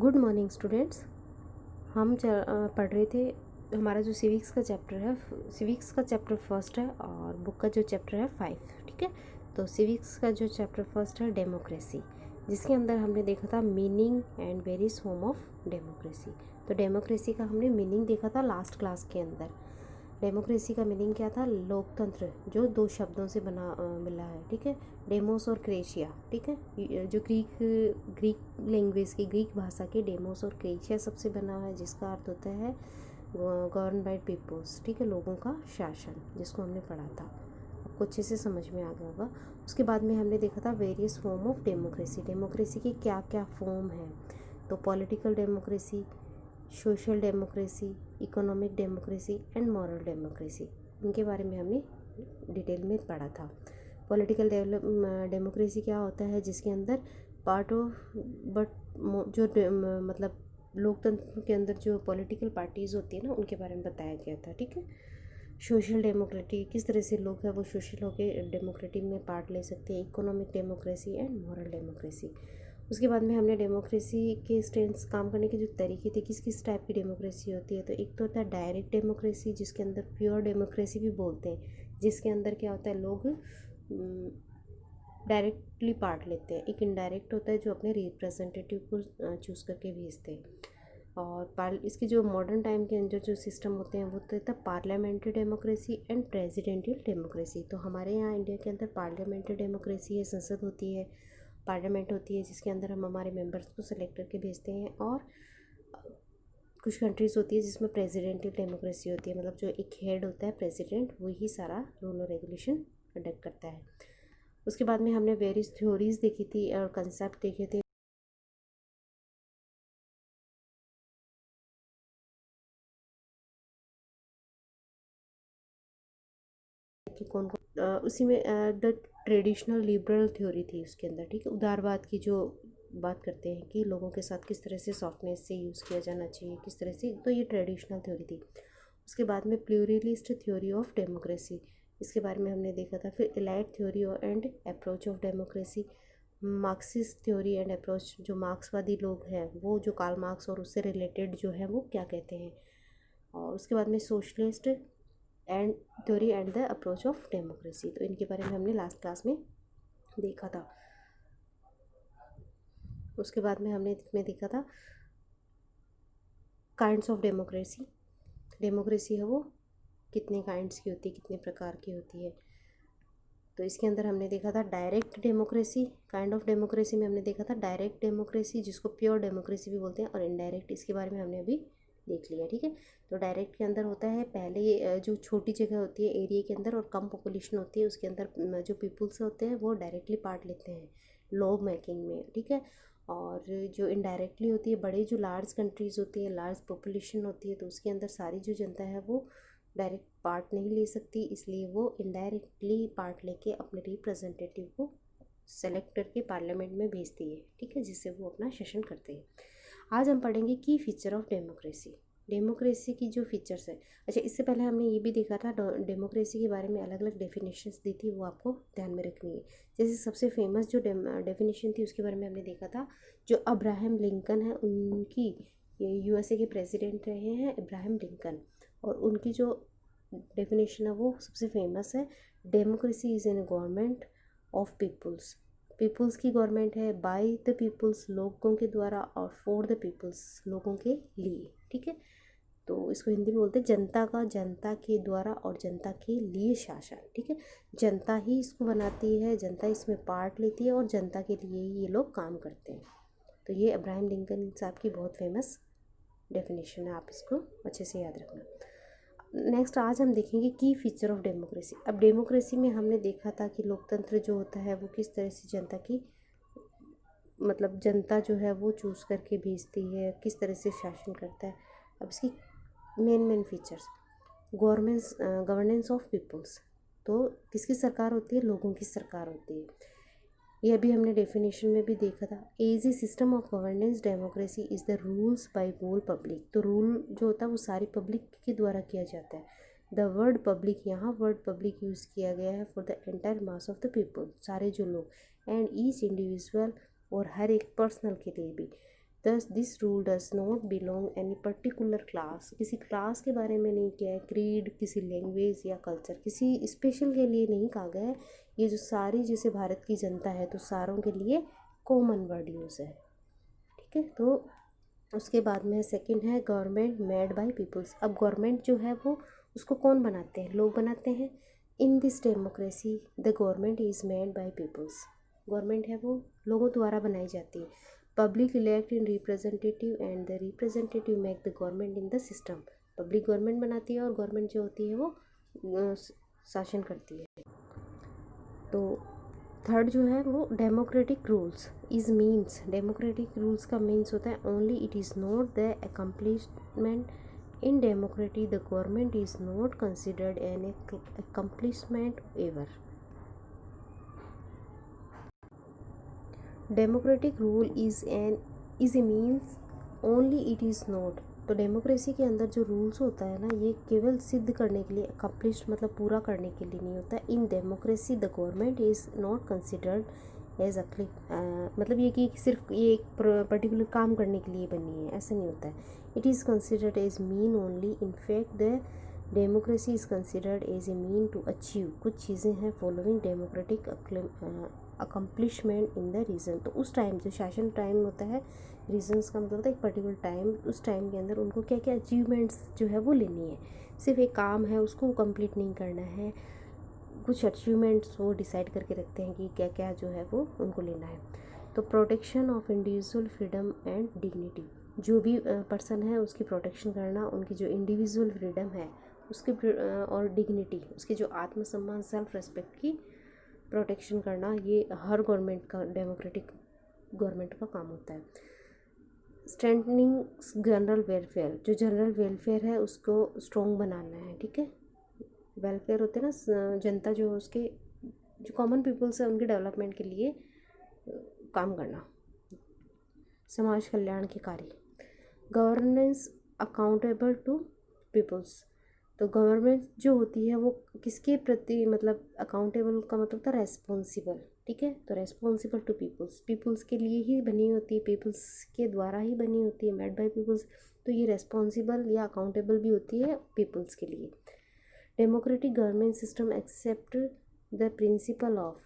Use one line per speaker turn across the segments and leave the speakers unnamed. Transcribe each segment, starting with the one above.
Good morning students. हम पढ़ रहे थे। हमारा जो सिविक्स का चैप्टर है, सिविक्स का चैप्टर फर्स्ट है और बुक का जो चैप्टर है 5। ठीक है, तो सिविक्स का जो चैप्टर फर्स्ट है डेमोक्रेसी, जिसके अंदर हमने देखा था meaning and various form of democracy. तो डेमोक्रेसी का हमने मीनिंग देखा था लास्ट क्लास के अंदर। डेमोक्रेसी का मीनिंग क्या था? लोकतंत्र, जो दो शब्दों से बना मिला है। ठीक है, डेमोस और क्रेशिया। ठीक है, जो ग्रीक लैंग्वेज की, ग्रीक भाषा के डेमोस और क्रेशिया सबसे बना है, जिसका अर्थ होता है गवर्न बाय पीपल्स। ठीक है, लोगों का शासन, जिसको हमने पढ़ा था, आपको अच्छे से समझ में आ गया होगा। उसके बाद में हमने देखा था various form of democracy. Democracy के क्या क्या फॉर्म हैं? तो political democracy, social democracy, economic democracy and moral democracy, इनके बारे में हमने डिटेल में पढ़ा था। पॉलिटिकल डेमोक्रेसी क्या होता है? जिसके अंदर पार्ट ऑफ जो मतलब लोकतंत्र के अंदर जो पॉलिटिकल पार्टीज़ होती है ना, उनके बारे में बताया गया था। ठीक है, सोशल डेमोक्रेटी, किस तरह से लोग हैं वो सोशल होके डेमोक्रेटिक में पार्ट ले सकते हैं। Economic democracy and moral democracy. उसके बाद में हमने डेमोक्रेसी के स्ट्रेंथ्स, काम करने के जो तरीके थे, किस किस टाइप की डेमोक्रेसी होती है। तो एक तो होता है डायरेक्ट डेमोक्रेसी, जिसके अंदर प्योर डेमोक्रेसी भी बोलते हैं, जिसके अंदर क्या होता है, लोग डायरेक्टली पार्ट लेते हैं। एक इनडायरेक्ट होता है, जो अपने रिप्रेजेंटेटिव को चूज़ करके भेजते हैं। और इसके जो मॉडर्न टाइम के अंदर जो सिस्टम होते हैं, वो तो होता है parliamentary democracy and presidential democracy. तो हमारे यहाँ इंडिया के अंदर पार्लियामेंट्री डेमोक्रेसी है, संसद होती है, पार्लियामेंट होती है, जिसके अंदर हम हमारे मेंबर्स को सेलेक्ट करके भेजते हैं। और कुछ कंट्रीज़ होती है जिसमें प्रेसिडेंशियल डेमोक्रेसी होती है, मतलब जो एक हेड होता है प्रेसिडेंट, वही सारा रूल और रेगुलेशन कंडक्ट करता है। उसके बाद में हमने वेरियस थ्योरीज देखी थी और कंसेप्ट देखे थे कि कौन कौन। उसी में द ट्रेडिशनल लिबरल थ्योरी थी उसके अंदर। ठीक है, उदारवाद की जो बात करते हैं कि लोगों के साथ किस तरह से सॉफ्टनेस से यूज़ किया जाना चाहिए, किस तरह से, तो ये ट्रेडिशनल थ्योरी थी। उसके बाद में प्लूरलिस्ट थ्योरी ऑफ डेमोक्रेसी, इसके बारे में हमने देखा था। फिर elite theory and approach of democracy, Marxist theory and approach, जो मार्क्सवादी लोग हैं वो, जो कार्ल मार्क्स और उससे रिलेटेड जो है वो क्या कहते हैं। और उसके बाद में socialist and theory and the approach of democracy, तो इनके बारे में हमने लास्ट क्लास में देखा था। उसके बाद में हमने इसमें देखा था काइंड्स ऑफ डेमोक्रेसी। डेमोक्रेसी है वो कितने काइंड्स की होती है, कितने प्रकार की होती है। तो इसके अंदर हमने देखा था direct democracy. Kind of democracy में हमने देखा था डायरेक्ट डेमोक्रेसी, जिसको प्योर डेमोक्रेसी भी बोलते हैं, और इनडायरेक्ट, इसके बारे में हमने अभी देख लिया। ठीक है, तो डायरेक्ट के अंदर होता है पहले जो छोटी जगह होती है एरिया के अंदर और कम पॉपुलेशन होती है, उसके अंदर जो पीपल्स होते हैं वो डायरेक्टली पार्ट लेते हैं लॉ मेकिंग में। ठीक है, और जो इनडायरेक्टली होती है, बड़े जो लार्ज कंट्रीज़ होती है, लार्ज पॉपुलेशन होती है, तो उसके अंदर सारी जो जनता है वो डायरेक्ट पार्ट नहीं ले सकती, इसलिए वो इनडायरेक्टली पार्ट लेके अपने रिप्रेजेंटेटिव को सेलेक्ट करके पार्लियामेंट में भेजती है। ठीक है, जिससे वो अपना शासन करते हैं। आज हम पढ़ेंगे की फीचर ऑफ डेमोक्रेसी, डेमोक्रेसी की जो फीचर्स है। अच्छा, इससे पहले हमने ये भी देखा था डेमोक्रेसी के बारे में अलग अलग डेफिनेशंस दी थी, वो आपको ध्यान में रखनी है। जैसे सबसे फेमस जो डेफिनेशन थी उसके बारे में हमने देखा था, जो अब्राहम लिंकन है, उनकी, यूएसए के प्रेसिडेंट रहे हैं अब्राहम लिंकन, और उनकी जो डेफिनेशन है वो सबसे फेमस है। Democracy is an government of peoples, peoples की गवर्नमेंट है, बाय द पीपल्स, लोगों के द्वारा, और फॉर द पीपल्स, लोगों के लिए। ठीक है, तो इसको हिंदी में बोलते हैं जनता का, जनता के द्वारा और जनता के लिए शासन। ठीक है, जनता ही इसको बनाती है, जनता इसमें पार्ट लेती है और जनता के लिए ही ये लोग काम करते हैं। तो ये अब्राहम लिंकन साहब की बहुत फेमस डेफिनेशन है, आप इसको अच्छे से याद रखना। नेक्स्ट आज हम देखेंगे की फीचर ऑफ डेमोक्रेसी। अब डेमोक्रेसी में हमने देखा था कि लोकतंत्र जो होता है वो किस तरह से जनता की, मतलब जनता जो है वो चूज़ करके भेजती है, किस तरह से शासन करता है। अब इसकी main features, governance of peoples, तो किसकी सरकार होती है? लोगों की सरकार होती है। ये अभी हमने डेफिनेशन में भी देखा था। As a system of governance democracy is the rules by whole public, तो रूल जो होता है वो सारी पब्लिक के द्वारा किया जाता है। द वर्ड पब्लिक, यहाँ वर्ड पब्लिक यूज़ किया गया है for the entire mass of the people, सारे जो लोग, एंड ईच इंडिविजुअल, और हर एक पर्सनल के लिए भी। दस this rule does not belong any particular class, किसी क्लास के बारे में नहीं किया है, क्रीड, किसी लैंग्वेज या कल्चर, किसी स्पेशल के लिए नहीं कहा गया है। ये जो सारी जैसे भारत की जनता है तो सारों के लिए कॉमन वर्ड यूज़ है, ठीक है। तो उसके बाद में सेकंड है गवर्नमेंट मेड बाय पीपल्स। अब गवर्नमेंट जो है वो उसको कौन बनाते हैं, लोग बनाते हैं। In this democracy the government is made by peoples, government है वो लोगों द्वारा बनाई जाती है। Public elect in representative and the representative make the government in the system, public government बनाती है और गवर्नमेंट जो होती है वो शासन करती है। तो थर्ड जो है वो democratic rules is means, democratic rules का मीन्स होता है only it is not the accomplishment in democracy the government is not considered an accomplishment ever. Democratic rule is a means only it is not, तो democracy के अंदर जो rules होता है ना ये केवल सिद्ध करने के लिए, अकम्प्लिश मतलब पूरा करने के लिए नहीं होता। In democracy the government is not considered as मतलब ये कि सिर्फ ये एक पर्टिकुलर काम करने के लिए बनी है, ऐसा नहीं होता है। It is considered as mean only, in fact the democracy is considered as a mean to achieve कुछ चीज़ें हैं following democratic accomplishment in the region. तो उस टाइम जो शासन टाइम होता है, रीजन्स का मतलब होता है एक पर्टिकुलर टाइम, उस टाइम के अंदर उनको क्या क्या अचीवमेंट्स जो है वो लेनी है, सिर्फ एक काम है उसको कंप्लीट नहीं करना है, कुछ अचीवमेंट्स वो डिसाइड करके रखते हैं कि क्या क्या जो है वो उनको लेना है। तो protection of individual freedom and dignity, जो भी पर्सन है उसकी प्रोटेक्शन करना, उनकी जो इंडिविजुअल फ्रीडम है उसकी और डिग्निटी, उसकी जो आत्मसम्मान सेल्फ रेस्पेक्ट की प्रोटेक्शन करना, ये हर गवर्नमेंट का, डेमोक्रेटिक गवर्नमेंट का काम होता है। स्ट्रेंथनिंग जनरल वेलफेयर, जो जनरल वेलफेयर है उसको स्ट्रॉन्ग बनाना है, ठीक है। वेलफेयर होते हैं ना, जनता जो उसके जो कॉमन पीपल्स है उनके डेवलपमेंट के लिए काम करना। समाज कल्याण के कार्य, गवर्नेंस अकाउंटेबल टू पीपल्स, तो गवर्नमेंट जो होती है वो किसके प्रति, मतलब अकाउंटेबल का मतलब था रेस्पॉन्सिबल, ठीक है। तो रेस्पॉन्सिबल टू पीपल्स, पीपल्स के लिए ही बनी होती है, पीपल्स के द्वारा ही बनी होती है, मेड बाय पीपल्स, तो ये रेस्पॉन्सिबल या अकाउंटेबल भी होती है पीपल्स के लिए। Democratic government system accept the principle of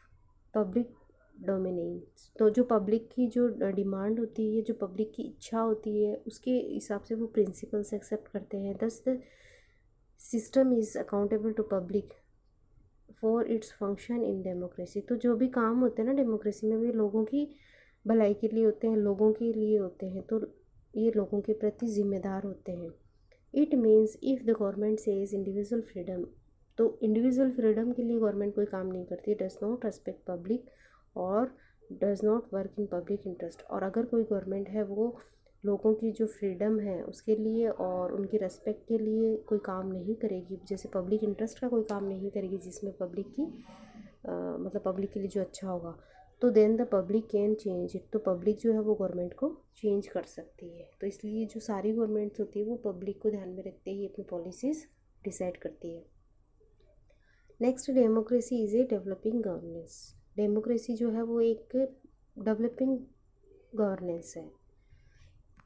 public dominance, तो जो पब्लिक की जो डिमांड होती है, जो पब्लिक की इच्छा होती है उसके हिसाब से वो प्रिंसिपल्स एक्सेप्ट करते हैं। Thus the system is accountable to public for its function in democracy, तो जो भी काम होते हैं ना डेमोक्रेसी में, वे लोगों की भलाई के लिए होते हैं, लोगों के लिए होते हैं, तो ये लोगों के प्रति जिम्मेदार होते हैं। It means if the government says individual freedom, तो इंडिविजुअल फ्रीडम के लिए गवर्नमेंट कोई काम नहीं करती, डज नॉट रेस्पेक्ट पब्लिक और does not work in public interest, और अगर कोई गवर्नमेंट है वो लोगों की जो फ्रीडम है उसके लिए और उनकी रेस्पेक्ट के लिए कोई काम नहीं करेगी, जैसे पब्लिक इंटरेस्ट का कोई काम नहीं करेगी जिसमें पब्लिक की मतलब पब्लिक के लिए जो अच्छा होगा, तो then the public can change it, तो पब्लिक जो है वो गवर्नमेंट को चेंज कर सकती है। तो इसलिए जो सारी गवर्नमेंट्स होती है वो पब्लिक को ध्यान में रखते ही अपनी पॉलिसीज़ डिसाइड करती है। Next, democracy is a developing governance, democracy जो है वो एक डेवलपिंग गवर्नेंस है।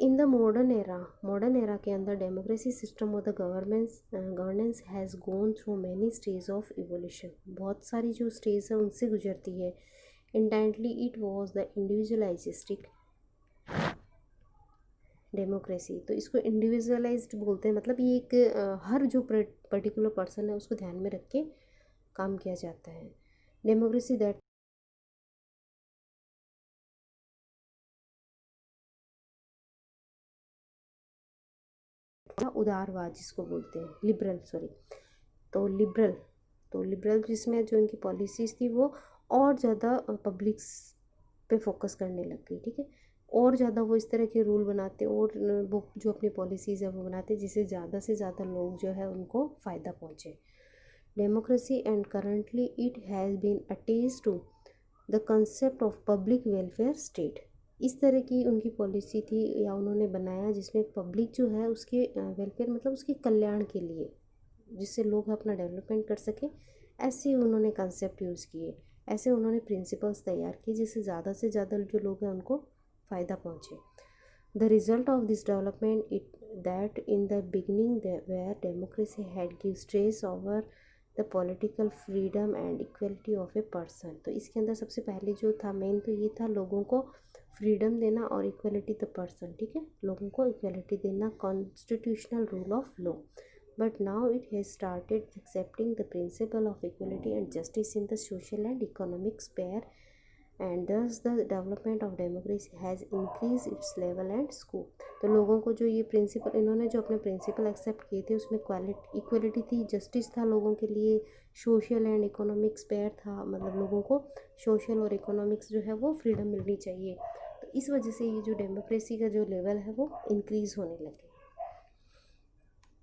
इन द मॉडर्न एरा के अंदर democracy system of the governance has gone through many stage of evolution, बहुत सारी जो स्टेज है उनसे गुजरती है। Intently it was the individualistic democracy, तो इसको इंडिविजुअलाइज्ड बोलते हैं, मतलब ये एक हर जो पर्टिकुलर पर्सन है उसको ध्यान में रख के काम किया जाता है। डेमोक्रेसी दैट उदारवाद जिसको बोलते हैं, लिबरल, सॉरी, तो लिबरल जिसमें जो इनकी पॉलिसीज़ थी वो और ज़्यादा पब्लिक्स पे फोकस करने लग गई, ठीक है। और ज़्यादा वो इस तरह के रूल बनाते और वो जो अपनी पॉलिसीज़ है वो बनाते जिससे ज़्यादा से ज़्यादा लोग जो है उनको फ़ायदा पहुँचे। Democracy and currently it has been attached to the concept of public welfare state, इस तरह की उनकी पॉलिसी थी या उन्होंने बनाया जिसमें पब्लिक जो है उसके वेलफेयर मतलब उसके कल्याण के लिए, जिससे लोग अपना डेवलपमेंट कर सकें, ऐसे उन्होंने कंसेप्ट यूज़ किए, ऐसे उन्होंने प्रिंसिपल्स तैयार किए जिससे ज़्यादा से ज़्यादा जो लोग हैं उनको फ़ायदा पहुँचे। The result of this development it that in the beginning where democracy had give stress over the political freedom and equality of a person। तो इसके अंदर सबसे पहले जो था मेन तो ये था लोगों को फ्रीडम देना और इक्वलिटी द पर्सन, ठीक है, लोगों को इक्वलिटी देना, constitutional rule of law. But now it has started accepting the principle of equality and justice in the social and economic sphere and thus the development of democracy has increased its level and scope। तो लोगों को जो ये principal, इन्होंने जो अपने principal accept किए थे उसमें इक्वलिटी थी, जस्टिस था लोगों के लिए, सोशल एंड इकोनॉमिक स्पेयर था, मतलब लोगों को सोशल और इकोनॉमिक्स जो है वो फ्रीडम मिलनी चाहिए। तो इस वजह से ये जो डेमोक्रेसी का जो लेवल है वो इंक्रीज़ होने लगे।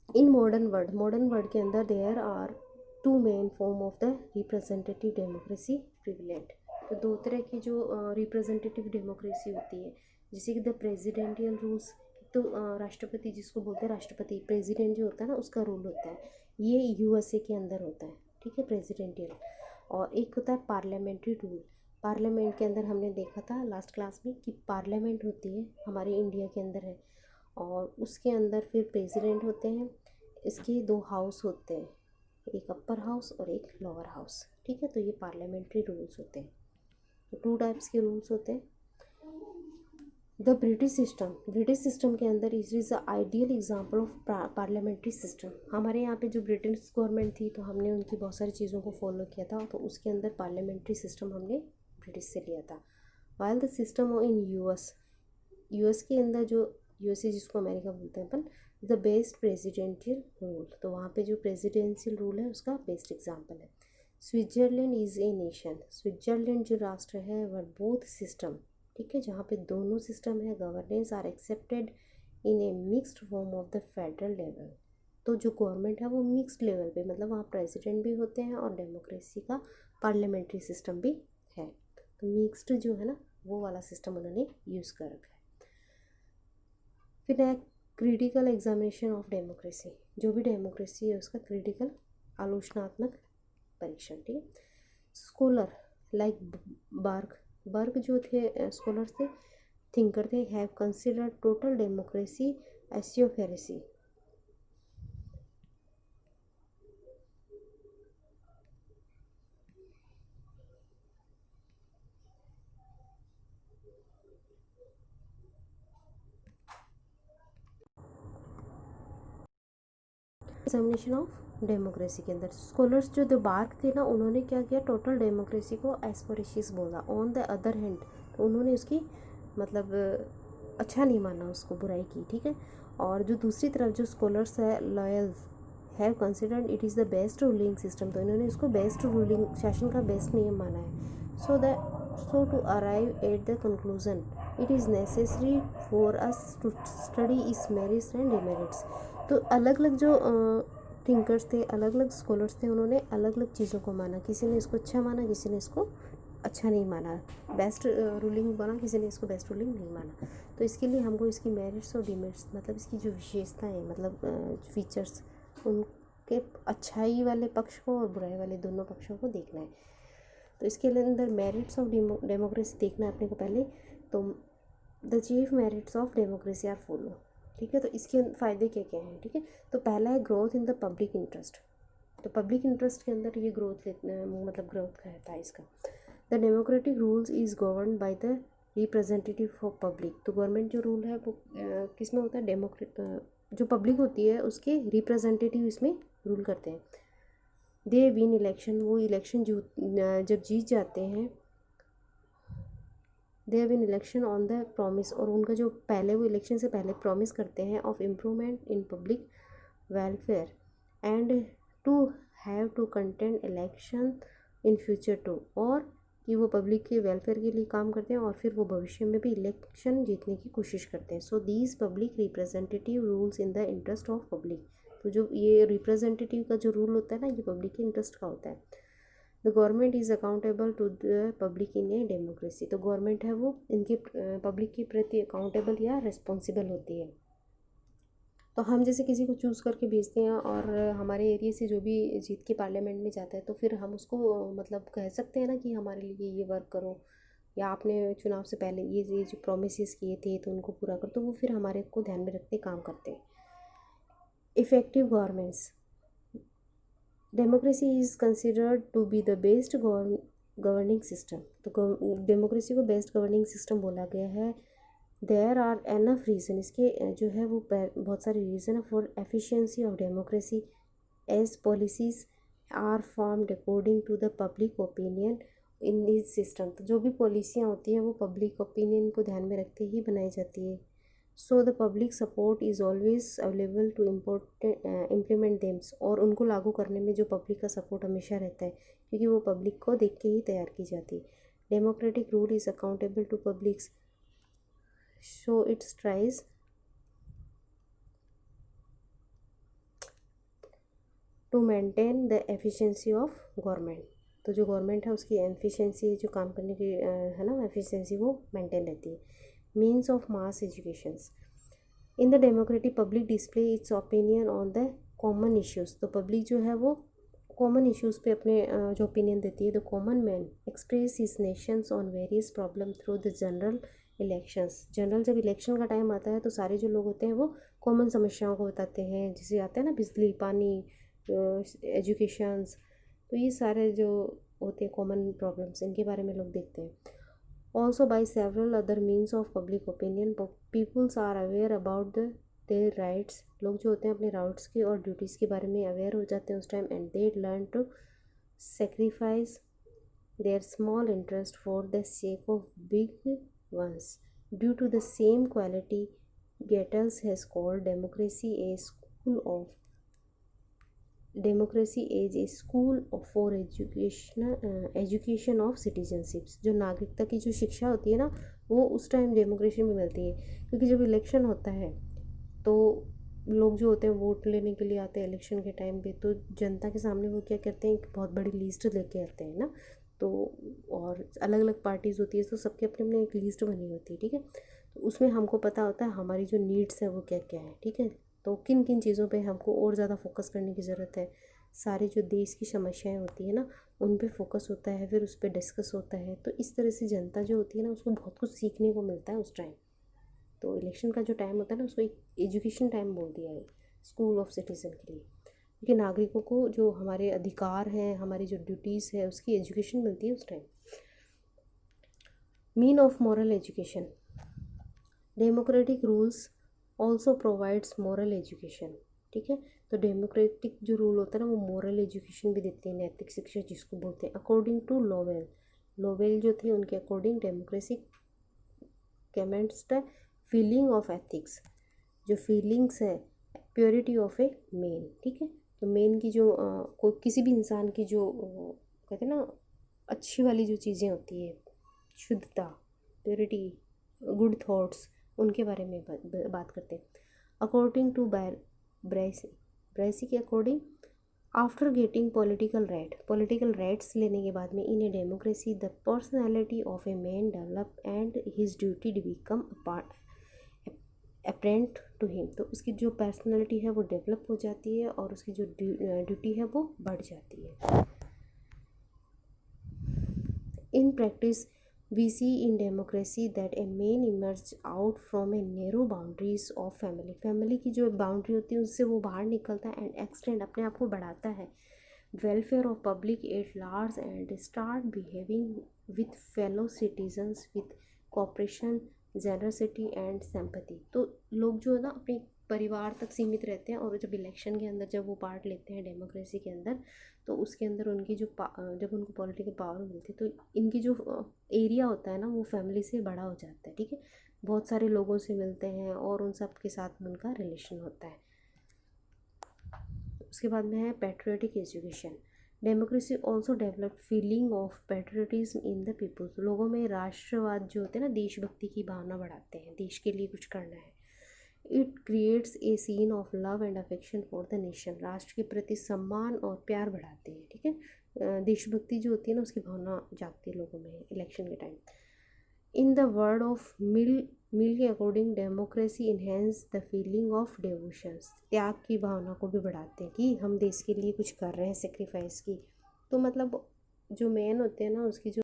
इन मॉडर्न वर्ल्ड के अंदर there are two main form of the representative democracy prevalent. तो दो तरह की जो रिप्रेजेंटेटिव डेमोक्रेसी होती है, जैसे कि द प्रेसिडेंटियल रूल्स, तो राष्ट्रपति जिसको बोलते हैं राष्ट्रपति, प्रेसिडेंट जो होता है ना उसका रूल होता है, ये यूएसए के अंदर होता है, ठीक है, प्रेसिडेंटियल। और एक होता है पार्लियामेंट्री रूल। पार्लियामेंट के अंदर हमने देखा था लास्ट क्लास में कि पार्लियामेंट होती है हमारे इंडिया के अंदर है, और उसके अंदर फिर प्रेसिडेंट होते हैं, इसके दो हाउस होते हैं, एक अपर हाउस और एक लोअर हाउस, ठीक है। तो ये पार्लियामेंट्री रूल्स होते हैं। तो टू टाइप्स के रूल्स होते हैं। द ब्रिटिश सिस्टम के अंदर is the ideal example of parliamentary system. हमारे यहाँ पे जो ब्रिटिश गवर्नमेंट थी तो हमने उनकी बहुत सारी चीज़ों को फॉलो किया था, तो उसके अंदर पार्लियामेंट्री सिस्टम हमने ब्रिटिश से लिया था। While the system in US के अंदर जो यूएसए जिसको अमेरिका बोलते हैं अपन, द बेस्ट प्रेसिडेंशियल रूल, तो वहाँ पे जो प्रेसिडेंशियल रूल है उसका बेस्ट एग्जाम्पल है। Switzerland is a nation, Switzerland जो राष्ट्र है वह बोथ सिस्टम, ठीक है, जहाँ पे दोनों सिस्टम है, governance are accepted in a mixed form of the federal level. तो जो गवर्नमेंट है वो मिक्स्ड लेवल पे, मतलब वहाँ प्रेसिडेंट भी होते हैं और डेमोक्रेसी का पार्लियामेंट्री सिस्टम भी है। तो मिक्स्ड जो है ना वो वाला सिस्टम उन्होंने यूज़ कर रखा है। फिर है क्रिटिकल एग्जामिनेशन ऑफ डेमोक्रेसी, जो भी डेमोक्रेसी है उसका क्रिटिकल आलोचनात्मक परीक्षण, ठीक है। स्कॉलर लाइक बर्ग जो थे स्कॉलर थे, थिंकर थे, हैव कंसिडर्ड टोटल डेमोक्रेसी एसियोफेरेसी। एग्जामिनेशन ऑफ डेमोक्रेसी के अंदर स्कॉलर्स जो बार्क थे ना, उन्होंने क्या किया, टोटल डेमोक्रेसी को एस्पिरेशियस बोला। ऑन द अदर हैंड, तो उन्होंने उसकी मतलब अच्छा नहीं माना, उसको बुराई की, ठीक है। और जो दूसरी तरफ जो स्कॉलर्स है loyal have considered it is the best ruling system, तो इन्होंने उसको बेस्ट रूलिंग शासन का बेस्ट नियम माना है। So to arrive at the conclusion it is necessary for us to study इस मेरिट्स एंड डिमेरिट्स। तो अलग अलग जो थिंकर्स थे, अलग अलग स्कॉलर्स थे, उन्होंने अलग अलग चीज़ों को माना, किसी ने इसको अच्छा माना, किसी ने इसको अच्छा नहीं माना, बेस्ट रूलिंग माना, किसी ने इसको बेस्ट रूलिंग नहीं माना। तो इसके लिए हमको इसकी मेरिट्स और डिमेरिट्स, मतलब इसकी जो विशेषताएँ, मतलब फीचर्स, उनके अच्छाई वाले पक्ष को और बुराई वाले दोनों पक्षों को देखना है। तो इसके अंदर मेरिट्स ऑफ डेमोक्रेसी देखना है अपने को पहले। तो the chief merits of democracy are follow, ठीक है। तो इसके फ़ायदे क्या क्या हैं, ठीक है। तो पहला है growth in the public interest. तो पब्लिक इंटरेस्ट के अंदर ये ग्रोथ मतलब ग्रोथ का रहता है इसका। The democratic rules is govern by the representative of public. तो गवर्नमेंट जो रूल है वो किस में होता है, जो पब्लिक होती है उसके रिप्रेजेंटेटिव इसमें रूल करते हैं। दे विन इलेक्शन, वो इलेक्शन जब जीत जाते हैं, they win election on the promise, और उनका जो पहले वो इलेक्शन से पहले प्रॉमिस करते हैं of improvement in public welfare and to have to content election in future too, और कि वो पब्लिक के वेलफेयर के लिए काम करते हैं और फिर वो भविष्य में भी इलेक्शन जीतने की कोशिश करते हैं। So these public representative rules in the interest of public. तो जो ये रिप्रेजेंटेटिव का जो रूल होता है ना, ये पब्लिक के इंटरेस्ट का होता है। The government is accountable to the public in a democracy. तो गवर्नमेंट है वो इनके पब्लिक के प्रति अकाउंटेबल या रिस्पॉन्सिबल होती है। तो हम जैसे किसी को चूज़ करके भेजते हैं और हमारे एरिया से जो भी जीत के पार्लियामेंट में जाता है, तो फिर हम उसको मतलब कह सकते हैं ना कि हमारे लिए ये वर्क करो, या आपने चुनाव से पहले ये जो प्रोमिस किए थे तो उनको पूरा कर, तो वो फिर हमारे को ध्यान में रखते काम करते हैं। Effective governance, democracy is considered to be the best governing system. तो डेमोक्रेसी को बेस्ट गवर्निंग सिस्टम बोला गया है। देयर आर एनफ रीज़न, इसके जो है वो बहुत सारे रीज़न है for efficiency of democracy as policies are formed according to the public opinion in this system. तो जो भी पॉलिसियाँ होती हैं वो पब्लिक ओपिनियन को ध्यान में रखते ही बनाई जाती है। So the public support is always available to implement thems, और उनको लागू करने में जो पब्लिक का सपोर्ट हमेशा रहता है, क्योंकि वो पब्लिक को देख के ही तैयार की जाती है। Democratic rule is accountable to publics, so its tries to maintain the efficiency of government. तो जो गवर्नमेंट है उसकी एफिशिएंसी, जो काम करने की है ना एफिशिएंसी, वो मेंटेन रहती है। Means of mass educations, in the democratic public display it's opinion on the common issues. तो पब्लिक जो है वो कॉमन इश्यूज़ पे अपने जो ओपिनियन देती है। The common man express his Nations on various problem through the general elections. General जब इलेक्शन का टाइम आता है तो सारे जो लोग होते हैं वो कॉमन समस्याओं को बताते हैं, जैसे आते हैं ना बिजली, पानी, एजुकेशंस, तो ये सारे जो होते हैं कॉमन प्रॉब्लम्स, इनके बारे में लोग देखते हैं। Also by several other means of public opinion, peoples are aware about their rights। लोग जो होते हैं अपने राइट्स की और ड्यूटीज़ के बारे में अवेयर हो जाते हैं उस time, and they learn to sacrifice their small interest for the sake of big ones। Due to the same quality, Gettells has called democracy a school of democracy as a school for education of citizenships. जो नागरिकता की जो शिक्षा होती है ना वो उस टाइम डेमोक्रेसी में मिलती है, क्योंकि जब इलेक्शन होता है तो लोग जो होते हैं वोट लेने के लिए आते हैं इलेक्शन के टाइम पे, तो जनता के सामने वो क्या करते हैं, एक बहुत बड़ी लिस्ट लेके आते हैं ना। तो और अलग अलग पार्टीज़ होती है तो सबके अपने अपने एक लिस्ट बनी होती है, ठीक है। तो उसमें हमको पता होता है हमारी जो नीड्स है वो क्या क्या है, ठीक है। तो किन किन चीज़ों पे हमको और ज़्यादा फोकस करने की ज़रूरत है, सारी जो देश की समस्याएं होती है ना उन पे फोकस होता है, फिर उस पर डिस्कस होता है। तो इस तरह से जनता जो होती है ना उसको बहुत कुछ सीखने को मिलता है उस टाइम। तो इलेक्शन का जो टाइम होता है ना उसको एक एजुकेशन टाइम बोल दिया है, स्कूल ऑफ सिटीज़न के लिए, क्योंकि नागरिकों को जो हमारे अधिकार हैं, हमारी जो ड्यूटीज़ है उसकी एजुकेशन मिलती है उस time. Mean of moral education, democratic rules also provides moral education, ठीक है। तो डेमोक्रेटिक जो रूल होता है ना वो मॉरल एजुकेशन भी देते हैं, नैतिक शिक्षा जिसको बोलते हैं। अकॉर्डिंग टू लोवेल, लोवेल जो थे उनके according democracy comments the feeling of ethics, जो फीलिंग्स है प्योरिटी ऑफ ए मेन, ठीक है। तो मेन की जो कोई किसी भी इंसान की जो कहते हैं ना अच्छी वाली जो चीज़ें होती है, शुद्धता, प्योरिटी, गुड थॉट्स, उनके बारे में बात करते हैं। अकॉर्डिंग टू ब्राइसी, ब्राइसी के according after getting political rights लेने के बाद में in a democracy the personality of a man develop and his duty become apparent to him. तो उसकी जो पर्सनैलिटी है वो डेवलप हो जाती है और उसकी जो ड्यूटी है वो बढ़ जाती है। In practice, we see in democracy that a man emerges out from a narrow boundaries of family। Family की जो बाउंड्री होती है उससे वो बाहर निकलता है एंड एक्सटेंड अपने आप को बढ़ाता है welfare of public at large and start behaving with fellow citizens with cooperation, generosity and sympathy. तो लोग जो है ना अपने परिवार तक सीमित रहते हैं, और जब इलेक्शन के अंदर जब वो पार्ट लेते हैं डेमोक्रेसी के अंदर, तो उसके अंदर उनकी जो जब उनको पॉलिटिकल पावर मिलती है तो इनकी जो एरिया होता है ना वो फैमिली से बड़ा हो जाता है, ठीक है। बहुत सारे लोगों से मिलते हैं और उन सब के साथ में उनका रिलेशन होता है। उसके बाद में है patriotic education, democracy also develop feeling of patriotism in the peoples. लोगों में राष्ट्रवाद जो होते हैं ना, देशभक्ति की भावना बढ़ाते हैं, देश के लिए कुछ करना है। It creates a scene of love and affection for the nation, राष्ट्र के प्रति सम्मान और प्यार बढ़ाते हैं, ठीक है। देशभक्ति जो होती है ना उसकी भावना जागती है लोगों में इलेक्शन के time. In the word of Mill के according democracy enhance the feeling of devotions, त्याग की भावना को भी बढ़ाते हैं कि हम देश के लिए कुछ कर रहे हैं, सेक्रीफाइस की। तो मतलब जो मैन होते हैं ना उसकी जो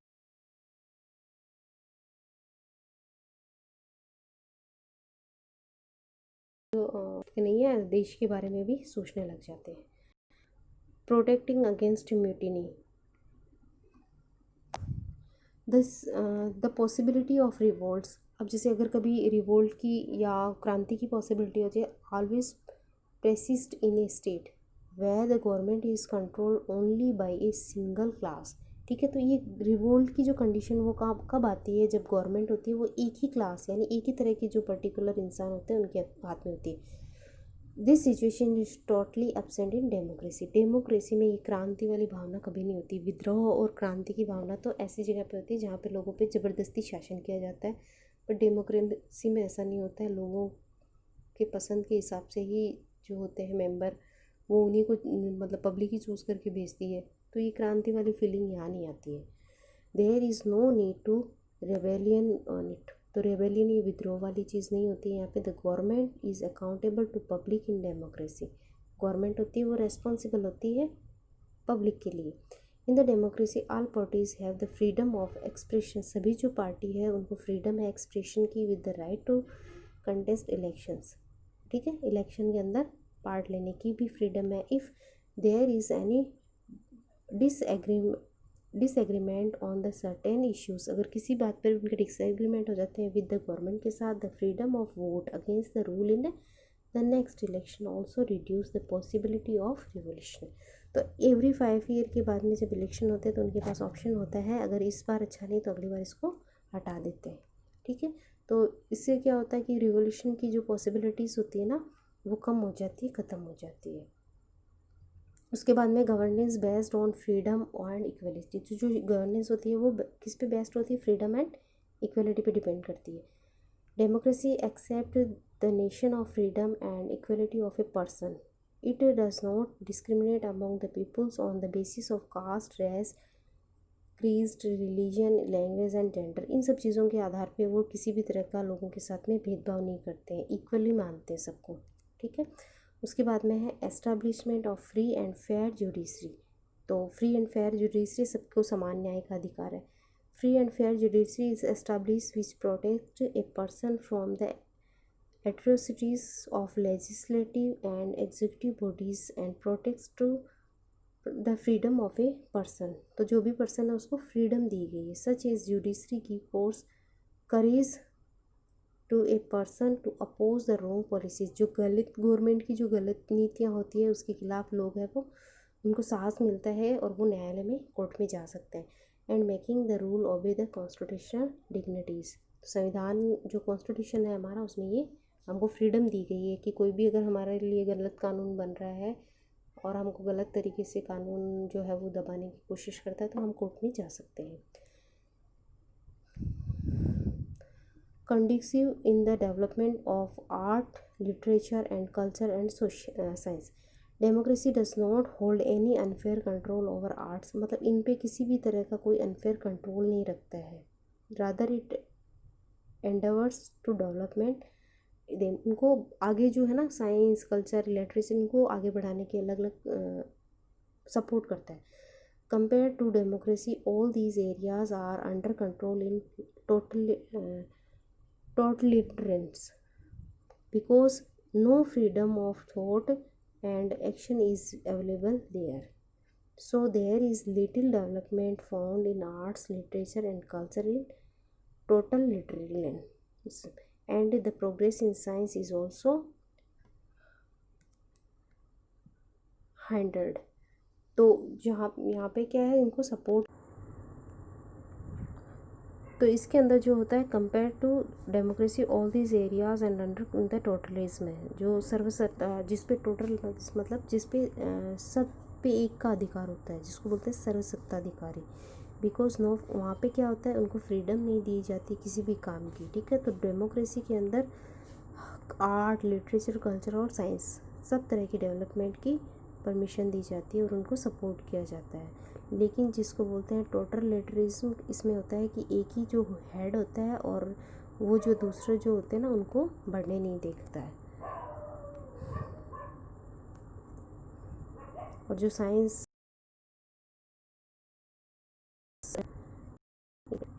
नहीं है, देश के बारे में भी सोचने लग जाते हैं। Protecting against mutiny, the possibility of revolts. अब जैसे अगर कभी रिवोल्ट की या क्रांति की पॉसिबिलिटी होती है, always persist in a state where the government is controlled only by a single class। ठीक है, तो ये रिवोल्ट की जो कंडीशन वो कब कब आती है, जब गवर्नमेंट होती है वो एक ही क्लास यानी एक ही तरह के जो पर्टिकुलर इंसान होते हैं उनके हाथ में होती है। This situation is totally absent in democracy. Democracy में ये क्रांति वाली भावना कभी नहीं होती। विद्रोह और क्रांति की भावना तो ऐसी जगह पे होती है जहाँ पे लोगों पे ज़बरदस्ती शासन किया जाता है, पर डेमोक्रेसी में ऐसा नहीं होता है। लोगों के पसंद के हिसाब से ही जो होते हैं मेंबर, वो उन्हीं को मतलब पब्लिक ही चूज़ करके भेजती है, तो ये क्रांति वाली फीलिंग यहाँ नहीं आती है। There is no need to rebellion on it. तो रेबेलियन ये विद्रोह वाली चीज़ नहीं होती है यहाँ पे। The government is accountable to public in democracy. Government होती है वो रेस्पॉन्सिबल होती है पब्लिक के लिए। In the democracy all parties have the freedom of expression. सभी जो पार्टी है उनको फ्रीडम है एक्सप्रेशन की, with the right to contest elections. ठीक है, इलेक्शन के अंदर पार्ट लेने की भी फ्रीडम है। If there is any disagreement on the certain issues, अगर किसी बात पर उनके डिसएग्रीमेंट हो जाते हैं विद द गवर्नमेंट के साथ, the freedom of vote against the rule in the next election also reduce the possibility of revolution. तो एवरी 5 ईयर के बाद में जब इलेक्शन होते हैं तो उनके पास ऑप्शन होता है, अगर इस बार अच्छा नहीं तो अगली बार इसको हटा देते हैं। ठीक है, तो इससे क्या होता है कि रिवोल्यूशन की जो पॉसिबिलिटीज़ होती है ना वो कम हो जाती है, ख़त्म हो जाती है। उसके बाद में governance based on freedom and equality. तो जो गवर्नेंस होती है वो किस पे बेस्ड होती है, फ्रीडम एंड इक्वलिटी पे डिपेंड करती है। Democracy accept the nation of freedom and equality of a person. It does not discriminate among the peoples on the basis of caste, race, creed, religion, language and gender. इन सब चीज़ों के आधार पे वो किसी भी तरह का लोगों के साथ में भेदभाव नहीं करते हैं, इक्वली मानते हैं सबको। ठीक है, उसके बाद में है establishment of free and fair judiciary. तो फ्री एंड फेयर जुडिशरी, सबको समान न्याय का अधिकार है। Free and fair judiciary is establish which protect a person from the atrocities of legislative and executive bodies and protects to the freedom of a person. तो जो भी पर्सन है उसको फ्रीडम दी गई है। सच एज जुडिशरी की force courage to a person to oppose the wrong policies. जो गलत गवर्नमेंट की जो गलत नीतियाँ होती है उसके खिलाफ लोग हैं वो, उनको साहस मिलता है और वो न्यायालय में कोर्ट में जा सकते हैं। And making the rule obey the constitutional dignities. संविधान जो कॉन्स्टिट्यूशन है हमारा, उसमें ये हमको फ्रीडम दी गई है कि कोई भी अगर हमारे लिए गलत कानून बन रहा है और हमको गलत तरीके से कानून जो है वो दबाने की कोशिश करता है तो हम कोर्ट में जा सकते हैं। Conducive in the development of art, literature and culture and science. Democracy does not hold any unfair control over arts. मतलब इन पे किसी भी तरह का कोई अनफेयर कंट्रोल नहीं रखता है। Rather it endeavours to development them. उनको आगे जो है ना साइंस, कल्चर, लिटरेचर, इनको आगे बढ़ाने के अलग अलग सपोर्ट करता है। Compare to democracy all these areas are under control in totalitarians because no freedom of thought and action is available there. So there is little development found in arts, literature and culture in totalitarian, and the progress in science is also hindered। तो जहाँ यहाँ पे क्या है, इनको support. तो इसके अंदर जो होता है compare to democracy all these areas and under the totalism है, जो सर्वसत्ता, जिस पे टोटल मतलब जिस पे सब पे एक का अधिकार होता है, जिसको बोलते हैं सर्वसत्ताधिकारी। बिकॉज नो, वहाँ पे क्या होता है, उनको फ्रीडम नहीं दी जाती किसी भी काम की। ठीक है, तो डेमोक्रेसी के अंदर आर्ट, लिटरेचर, कल्चर और साइंस सब तरह की डेवलपमेंट की परमिशन दी जाती है और उनको सपोर्ट किया जाता है। लेकिन जिसको बोलते हैं टोटलिटरिज्म, इसमें होता है कि एक ही जो हेड होता है और वो जो दूसरे जो होते हैं ना उनको बढ़ने नहीं देखता है। और जो science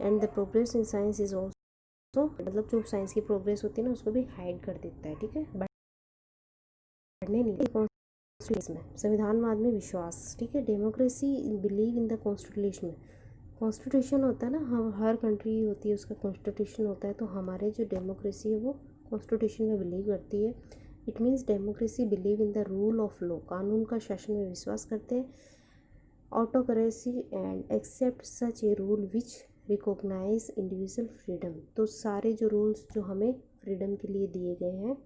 and the progress in science is also, मतलब जो साइंस की प्रोग्रेस होती है ना उसको भी हाइड कर देता है। ठीक है, पढ़ने नहीं कॉन्स्टिट्यूशन में, संविधानवाद में विश्वास, ठीक है। Democracy believe in the constitution में, कॉन्स्टिट्यूशन होता है ना, हम हर कंट्री होती है उसका कॉन्स्टिट्यूशन होता है, तो हमारे जो डेमोक्रेसी है वो कॉन्स्टिट्यूशन में बिलीव करती है। It means democracy believe in the rule of law, कानून का शासन में विश्वास करते हैं। Autocracy and accept such a rule which recognise individual freedom, तो सारे जो रूल्स जो हमें फ्रीडम के लिए दिए गए हैं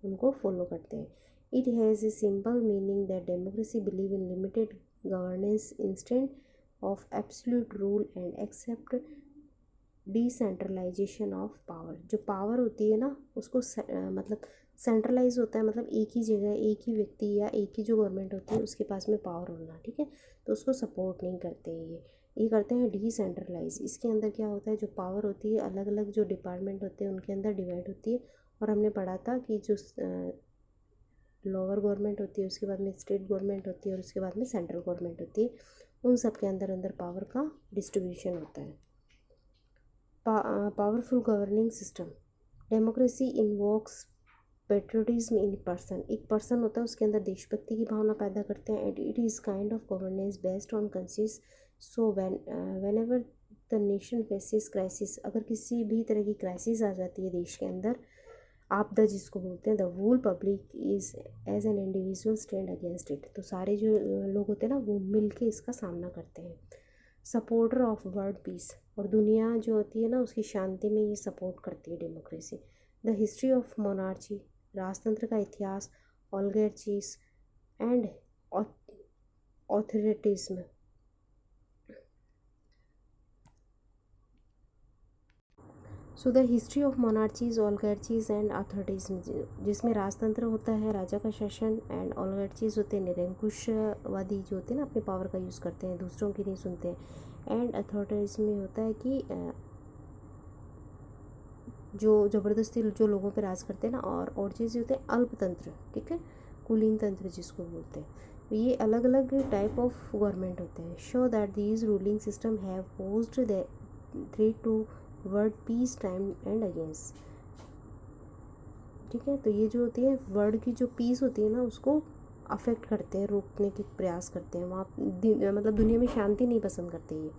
उनको फॉलो करते हैं। It has a simple meaning that democracy believe in limited governance instant of absolute rule and accept decentralisation of power, जो पावर होती है ना उसको मतलब सेंट्रलाइज होता है, मतलब एक ही जगह एक ही व्यक्ति या एक ही जो गवर्नमेंट होती है उसके पास में पावर होना, ठीक है। तो उसको सपोर्ट नहीं करते ये करते हैं डिसेंट्रलाइज। इसके अंदर क्या होता है, जो पावर होती है अलग अलग जो डिपार्टमेंट होते हैं उनके अंदर डिवाइड होती है। और हमने पढ़ा था कि जो लोअर गवर्नमेंट होती है उसके बाद में स्टेट गवर्नमेंट होती है और उसके बाद में सेंट्रल गवर्नमेंट होती है, उन सब के अंदर अंदर पावर का डिस्ट्रीब्यूशन होता है। Powerful governing system, democracy invokes patriotism in person, एक पर्सन होता है उसके अंदर देशभक्ति की भावना पैदा करते हैं। And it is kind of governance based on concise, so when ever the nation faces crisis, अगर किसी भी तरह की क्राइसिस आ जाती है देश के अंदर, आपदा जिसको बोलते हैं, the whole public is as an individual stand against it, तो सारे जो लोग होते हैं ना वो मिल के इसका सामना करते हैं। सपोर्टर ऑफ वर्ल्ड पीस, और दुनिया जो होती है ना उसकी शांति में ये सपोर्ट करती है democracy. The history of monarchy, राजतंत्र का इतिहास, oligarchies and authoritism. So the history of monarchies, oligarchies and authoritism, जिसमें राजतंत्र होता है राजा का शासन, एंड ऑलिगार्चीज होते हैं निरंकुशवादी जो होते हैं ना अपने पावर का यूज़ करते हैं दूसरों की नहीं सुनते हैं। एंड अथॉरिटिज्म में होता है कि जो ज़बरदस्ती जो लोगों पे राज करते हैं ना, और चीज़ होते हैं अल्पतंत्र, ठीक है, कुलीन तंत्र जिसको बोलते हैं। तो ये अलग अलग टाइप ऑफ गवर्नमेंट होते हैं। Show that these ruling system have posed the threat to world peace time and against, ठीक है। तो ये जो होती है वर्ल्ड की जो पीस होती है ना उसको अफेक्ट करते हैं, रोकने के प्रयास करते हैं, वहाँ मतलब दुनिया में शांति नहीं पसंद करते ये।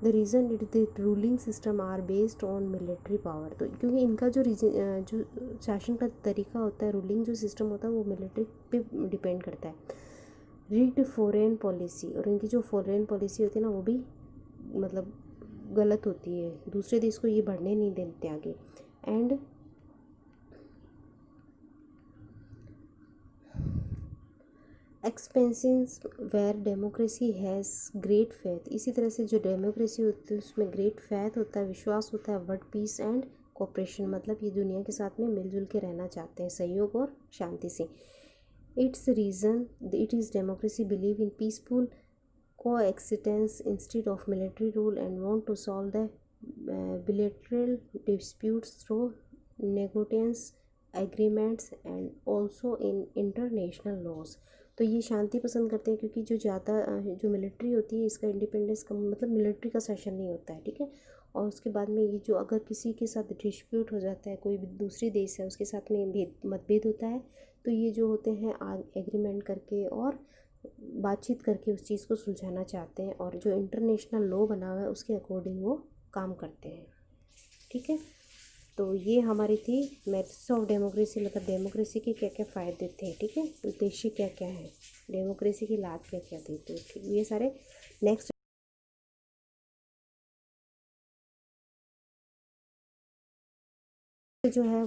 The reason it the ruling system are based on military power, तो क्योंकि इनका जो जो शासन का तरीका होता है, रूलिंग जो सिस्टम होता है वो मिलिट्री पे डिपेंड करता है। रिग्ड फॉरेन पॉलिसी, और इनकी जो फॉरेन पॉलिसी होती है ना वो भी मतलब गलत होती है, दूसरे देश को ये बढ़ने नहीं देते आगे। And expansions where democracy has great faith, इसी तरह से जो डेमोक्रेसी होती है उसमें ग्रेट फेथ होता है, विश्वास होता है। वर्ल्ड पीस एंड कोऑपरेशन, मतलब ये दुनिया के साथ में मिलजुल के रहना चाहते हैं, सहयोग और शांति से। It's reason it is democracy believe in peaceful coexistence instead of military rule and want to solve the bilateral disputes through negotiations, agreements and also in international laws। तो ये शांति पसंद करते हैं क्योंकि जो ज़्यादा जो मिलिट्री होती है इसका इंडिपेंडेंस का मतलब मिलिट्री का सेशन नहीं होता है, ठीक है। और उसके बाद में ये जो अगर किसी के साथ डिस्प्यूट हो जाता है, कोई भी दूसरी देश है उसके साथ में मतभेद होता है, तो ये जो होते हैं एग्रीमेंट करके और बातचीत करके उस चीज़ को सुलझाना चाहते हैं, और जो इंटरनेशनल लॉ बना हुआ है उसके अकॉर्डिंग वो काम करते हैं, ठीक है। तो ये हमारी थी मेरिट्स ऑफ डेमोक्रेसी, मतलब डेमोक्रेसी के क्या क्या फ़ायदे थे, ठीक है, उद्देश्य क्या क्या है, डेमोक्रेसी के लाभ क्या क्या थे, तो ठीक ये सारे नेक्स्ट जो है